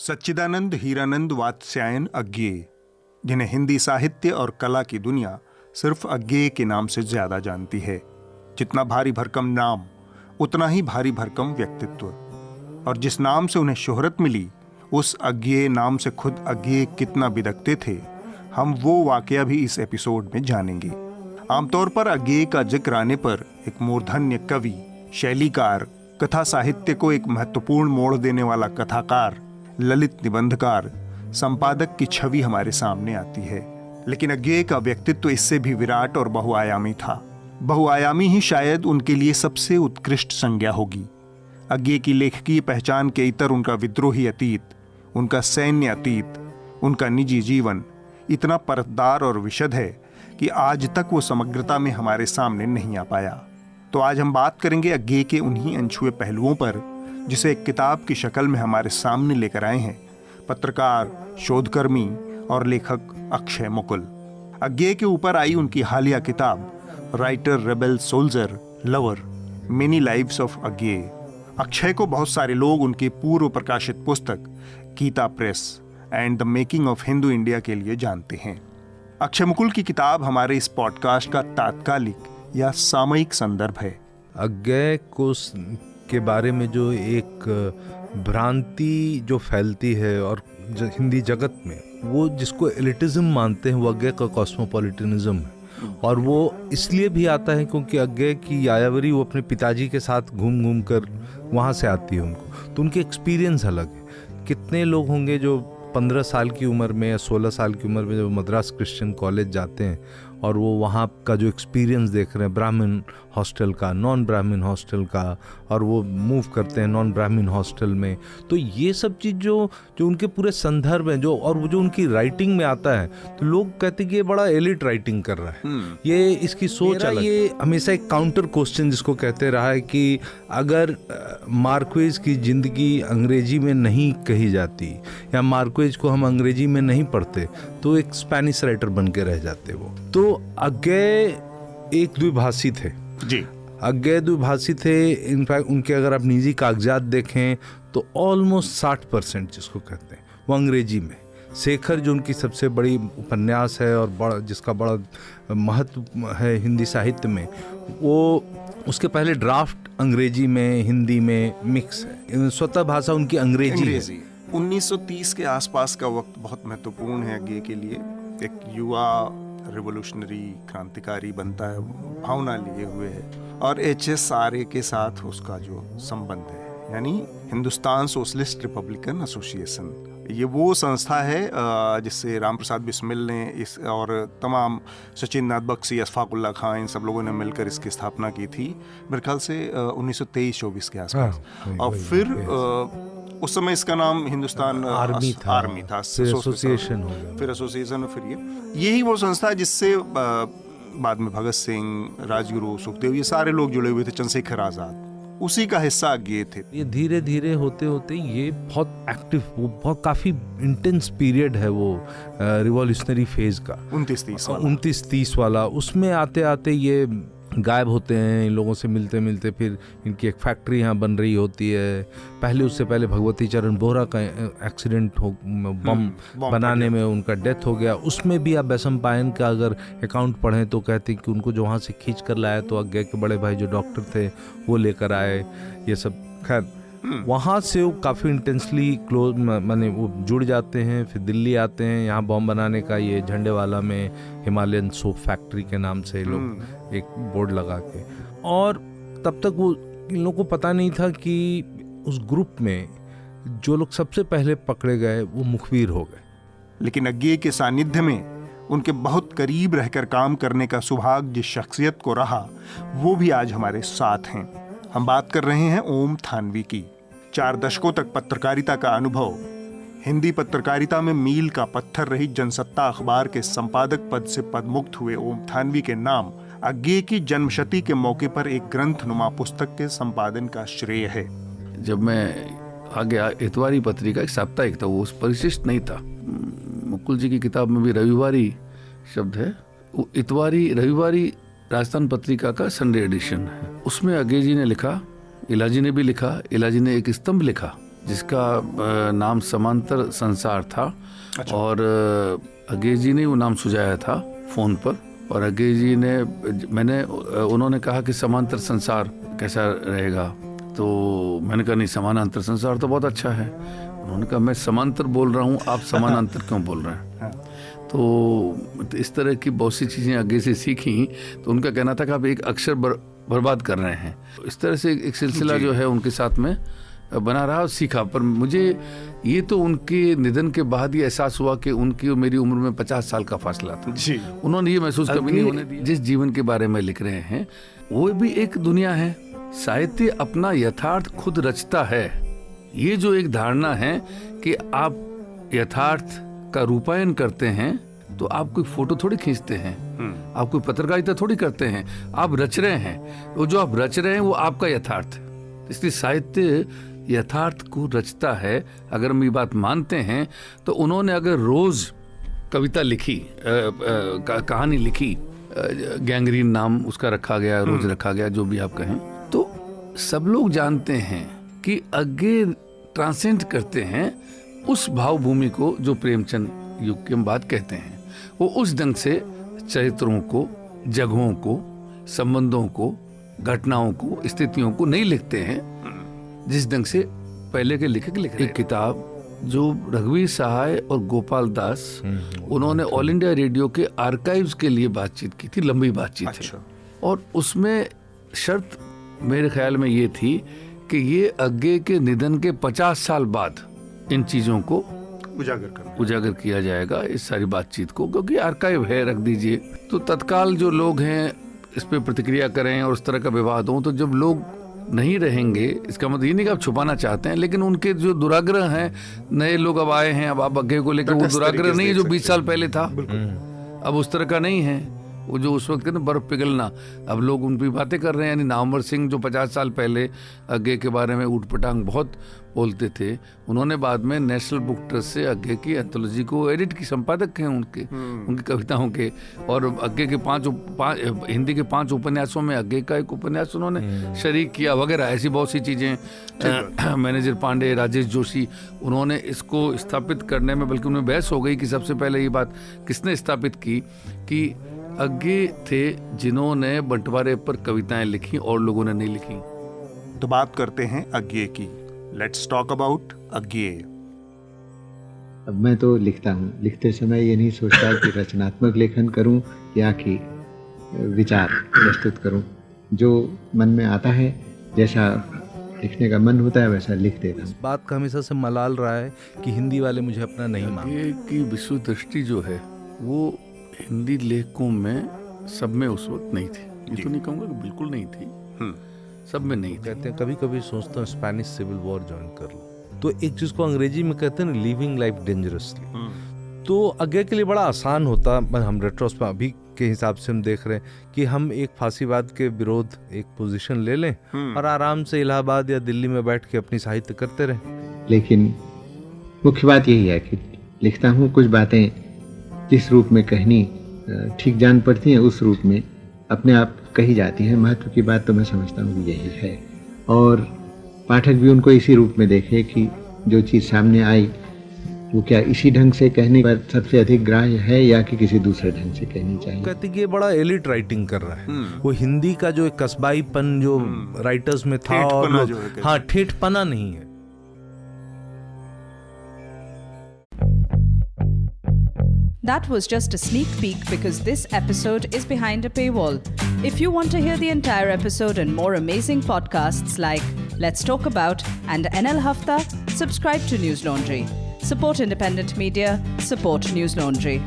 सच्चिदानंद हीरानंद वात्स्यायन अज्ञेय, जिन्हें हिंदी साहित्य और कला की दुनिया सिर्फ अज्ञेय के नाम से ज्यादा जानती है। जितना भारी भरकम नाम उतना ही भारी भरकम व्यक्तित्व, और जिस नाम से उन्हें शोहरत मिली उस अज्ञेय नाम से खुद अज्ञेय कितना बिदकते थे, हम वो वाकया भी इस एपिसोड में जानेंगे। आमतौर पर अज्ञेय का जिक्र आने पर एक मूर्धन्य कवि, शैलीकार, कथा साहित्य को एक महत्वपूर्ण मोड़ देने वाला कथाकार, ललित निबंधकार, संपादक की छवि हमारे सामने आती है। लेकिन अज्ञेय का व्यक्तित्व इससे भी विराट और बहुआयामी था। बहुआयामी ही शायद उनके लिए सबसे उत्कृष्ट संज्ञा होगी। अज्ञेय की लेखकीय पहचान के इतर उनका विद्रोही अतीत, उनका सैन्य अतीत, उनका निजी जीवन इतना परतदार और विशद है कि आज तक वो समग्रता में हमारे सामने नहीं आ पाया। तो आज हम बात करेंगे अज्ञेय के उन्हीं अनछुए पहलुओं पर जिसे एक किताब की शक्ल में हमारे सामने लेकर आए हैं पत्रकार, शोधकर्मी और लेखक अक्षय मुकुल। अज्ञेय के ऊपर आई उनकी हालिया किताब writer, rebel, soldier, lover, many lives of Agyeya. Akshay को बहुत सारे लोग उनकी पूर्व प्रकाशित पुस्तक Gita Press and the making of Hindu India के लिए जानते हैं। अक्षय मुकुल की किताब हमारे इस पॉडकास्ट का तात्कालिक या सामयिक संदर्भ है। अज्ञेय को के बारे में जो एक भ्रांति जो फैलती है और हिंदी जगत में, वो जिसको एलिटिज्म मानते हैं, वो अज्ञेय का कॉस्मोपॉलिटनिज्म है। और वो इसलिए भी आता है क्योंकि अज्ञेय की यायावरी वो अपने पिताजी के साथ घूम घूम कर वहाँ से आती है उनको, तो उनके एक्सपीरियंस अलग है। कितने लोग होंगे जो 15 साल की उम्र में या 16 साल की उम्र में जब मद्रास क्रिश्चियन कॉलेज जाते हैं और वो वहाँ का जो एक्सपीरियंस देख रहे हैं, ब्राह्मण हॉस्टल का, नॉन ब्राह्मण हॉस्टल का, और वो मूव करते हैं नॉन ब्राह्मण हॉस्टल में, तो ये सब चीज़ जो उनके पूरे संदर्भ हैं, जो और वो जो उनकी राइटिंग में आता है, तो लोग कहते हैं कि ये बड़ा एलिट राइटिंग कर रहा है। ये इसकी सोच अलग। ये हमेशा एक काउंटर क्वेश्चन जिसको कहते रहा है कि अगर मार्क्वेज की ज़िंदगी अंग्रेजी में नहीं कही जाती या मार्क्वेज को हम अंग्रेजी में नहीं पढ़ते तो एक स्पेनिश राइटर बन के रह जाते वो। तो अज्ञेय एक द्विभाषी थे जी। अज्ञेय द्विभाषी थे। इनफैक्ट उनके अगर आप निजी कागजात देखें तो ऑलमोस्ट 60% जिसको कहते हैं वो अंग्रेजी में। शेखर जो उनकी सबसे बड़ी उपन्यास है और बड़ा जिसका बड़ा महत्व है हिंदी साहित्य में, वो उसके पहले ड्राफ्ट अंग्रेजी में, हिंदी में मिक्स है। स्वतः भाषा उनकी अंग्रेजी है। 1930 के आसपास का वक्त बहुत महत्वपूर्ण है अज्ञेय के लिए। एक युवा रिवोल्यूशनरी क्रांतिकारी बनता है, भावना लिए हुए है, और HSRA के साथ उसका जो संबंध है, यानी हिंदुस्तान सोशलिस्ट रिपब्लिकन एसोसिएशन। ये वो संस्था है जिससे राम प्रसाद बिस्मिल ने इस और तमाम सचिन नाथ बख्शी, अशफाकुल्ला खां, इन सब लोगों ने मिलकर इसकी स्थापना की थी मेरे ख्याल से 1923-24 के आसपास। और फिर उस समय इसका नाम हिंदुस्तान आर्मी था, एसोसिएशन हो गया, फिर एसोसिएशन, फिर यही वो संस्था है जिससे बाद में भगत सिंह, राजगुरु, सुखदेव, ये सारे लोग जुड़े हुए थे, चंद्रशेखर आजाद, उसी का हिस्सा अज्ञेय थे। ये धीरे धीरे होते होते ये बहुत एक्टिव, वो बहुत काफ़ी इंटेंस पीरियड है वो रिवॉल्यूशनरी फेज का, 29-30 वाला। उसमें आते आते ये गायब होते हैं, इन लोगों से मिलते मिलते फिर इनकी एक फैक्ट्री यहाँ बन रही होती है। उससे पहले भगवती चरण बोहरा का एक्सीडेंट हो, बम बनाने में उनका डेथ हो गया। उसमें भी आप बैसम पायन का अगर अकाउंट पढ़ें तो कहते हैं कि उनको जो वहाँ से खींच कर लाया तो अज्ञेय के बड़े भाई जो डॉक्टर थे वो लेकर आए। ये सब खैर वहाँ से वो काफ़ी इंटेंसली क्लोज, माने वो जुड़ जाते हैं। फिर दिल्ली आते हैं, यहाँ बॉम्ब बनाने का ये झंडेवाला में हिमालयन सोप फैक्ट्री के नाम से लोग एक बोर्ड लगा के, और तब तक वो इन लोगों को पता नहीं था कि उस ग्रुप में जो लोग सबसे पहले पकड़े गए वो मुखबिर हो गए। लेकिन अज्ञेय के सानिध्य में उनके बहुत करीब रहकर काम करने का सौभाग्य जिस शख्सियत को रहा, वो भी आज हमारे साथ हैं। हम बात कर रहे हैं ओम थानवी की। 4 दशकों तक पत्रकारिता का अनुभव, हिंदी पत्रकारिता में मील का पत्थर रही जनसत्ता अखबार के संपादक पद से पदमुक्त हुए ओम थानवी के नाम अज्ञेय की जन्मशती के मौके पर एक ग्रंथनुमा पुस्तक के संपादन का श्रेय है। जब मैं आ गया, इतवारी पत्रिका एक साप्ताहिक था, वो परिशिष्ट नहीं था। मुकुल जी की किताब में भी रविवारी शब्द है। वो इतवारी रविवारी राजस्थान पत्रिका का संडे एडिशन है। उसमें अज्ञेय जी ने लिखा, इलाजी ने भी लिखा। इलाजी ने एक स्तंभ लिखा जिसका नाम समांतर संसार था। और अज्ञे जी ने वो नाम सुझाया था फ़ोन पर, और अज्ञे जी ने उन्होंने कहा कि समांतर संसार कैसा रहेगा, तो मैंने कहा नहीं, समानांतर संसार तो बहुत अच्छा है। उन्होंने कहा मैं समांतर बोल रहा हूँ, आप समानांतर क्यों बोल रहे हैं? तो इस तरह की बहुत सी चीज़ें आगे से सीखी। तो उनका कहना था कि आप एक अक्षर बर्बाद कर रहे हैं। इस तरह से एक सिलसिला जो है उनके साथ में बना रहा और सीखा। पर मुझे ये तो उनके निधन के बाद ही एहसास हुआ कि उनकी और मेरी उम्र में 50 साल का फासला था जी। उन्होंने ये महसूस कभी नहीं होने दिया। जिस जीवन के बारे में लिख रहे हैं वो भी एक दुनिया है। साहित्य अपना यथार्थ खुद रचता है। ये जो एक धारणा है कि आप यथार्थ का रूपायन करते हैं, तो आप कोई फोटो थोड़ी खींचते हैं, आप कोई पत्रकारिता थोड़ी करते हैं, आप रच रहे हैं। वो जो आप रच रहे हैं वो आपका यथार्थ है। इसलिए साहित्य यथार्थ को रचता है। अगर हम ये बात मानते हैं तो उन्होंने अगर रोज कविता लिखी, कहानी लिखी, गैंग्रीन नाम उसका रखा गया, रोज रखा गया, जो भी आप कहें, तो सब लोग जानते हैं कि अज्ञे ट्रांसेंड करते हैं उस भावभूमि को जो प्रेमचंद युग की हम बात कहते हैं। वो उस ढंग से चरित्रों को, जगहों को, संबंधों को, घटनाओं को, स्थितियों को नहीं लिखते हैं जिस ढंग से पहले के लेखक लिख रहे हैं। एक किताब जो रघुवीर सहाय और गोपाल दास, उन्होंने ऑल इंडिया रेडियो के आर्काइव्स के लिए बातचीत की थी, लंबी बातचीत है। और उसमें शर्त मेरे ख्याल में ये थी कि ये अज्ञे के निधन के 50 साल बाद इन चीज़ों को उजागर किया जाएगा, इस सारी बातचीत को, क्योंकि आर्काइव है, रख दीजिए। तो तत्काल जो लोग हैं इस पे प्रतिक्रिया करें और उस तरह का विवाद हो, तो जब लोग नहीं रहेंगे, इसका मतलब ये नहीं कि आप छुपाना चाहते हैं, लेकिन उनके जो दुराग्रह हैं, नए लोग अब आए हैं, अब आप अज्ञे को लेकर, वो दुराग्रह नहीं है जो 20 साल पहले था, अब उस तरह का नहीं है। वो जो उस वक्त कहते हैं बर्फ पिघलना, अब लोग उन पर बातें कर रहे हैं। यानी नामवर सिंह जो 50 साल पहले अज्ञे के बारे में ऊट पटांग बहुत बोलते थे, उन्होंने बाद में नेशनल बुक ट्रस्ट से अज्ञे की एंथोलॉजी को एडिट की, संपादक हैं उनकी कविताओं के। और अज्ञे के हिंदी के 5 उपन्यासों में अज्ञे का एक उपन्यास उन्होंने शरीक किया वगैरह, ऐसी बहुत सी चीज़ें। मैनेजर पांडे, राजेश जोशी, उन्होंने इसको स्थापित करने में, बल्कि उनमें बहस हो गई कि सबसे पहले ये बात किसने स्थापित की कि अज्ञे थे जिन्होंने बंटवारे पर कविताएं लिखी और लोगों ने नहीं लिखी। तो बात करते हैं अज्ञे की। Let's talk about Agyeya. अब मैं तो लिखता हूँ, लिखते समय ये नहीं सोचता कि रचनात्मक लेखन करूँ या कि विचार प्रस्तुत करूँ। जो मन में आता है, जैसा लिखने का मन होता है वैसा लिख देता हूँ। इस बात का हमेशा से मलाल रहा है कि हिंदी वाले मुझे अपना नहीं मानते। अज्ञे की विश्व दृष्टि जो है वो हिंदी लेखकों में सब में उस वक्त नहीं थी। ये तो नहीं कहूँगा कि बिल्कुल नहीं थी, सब में नहीं थी। कहते हैं कभी कभी सोचता हूँ स्पेनिश सिविल वॉर ज्वाइन कर लो। तो एक चीज को अंग्रेजी में कहते हैं ना, लिविंग लाइफ डेंजरसली। तो अज्ञे के लिए बड़ा आसान होता, हम रेट्रोस्पेक्ट अभी के हिसाब से हम देख रहे हैं कि हम एक फांसीवाद के विरोध एक पोजीशन ले लें और आराम से इलाहाबाद या दिल्ली में बैठ के अपनी साहित्य करते रहें। लेकिन मुख्य बात यही है कि लिखता हूँ, कुछ बातें जिस रूप में कहनी ठीक जान पड़ती हैं उस रूप में अपने आप कही जाती है। महत्व की बात तो मैं समझता हूँ कि यही है, और पाठक भी उनको इसी रूप में देखे कि जो चीज़ सामने आई वो क्या इसी ढंग से कहने पर सबसे अधिक ग्राह्य है या कि किसी दूसरे ढंग से कहनी चाहिए। कहते कि ये बड़ा एलिट राइटिंग कर रहा है। वो हिंदी का जो एक कस्बाईपन जो राइटर्स में था, और हाँ, ठेठपना नहीं है। That was just a sneak peek because this episode is behind a paywall. If you want to hear the entire episode and more amazing podcasts like Let's Talk About and NL Hafta, subscribe to News Laundry. Support independent media, support News Laundry.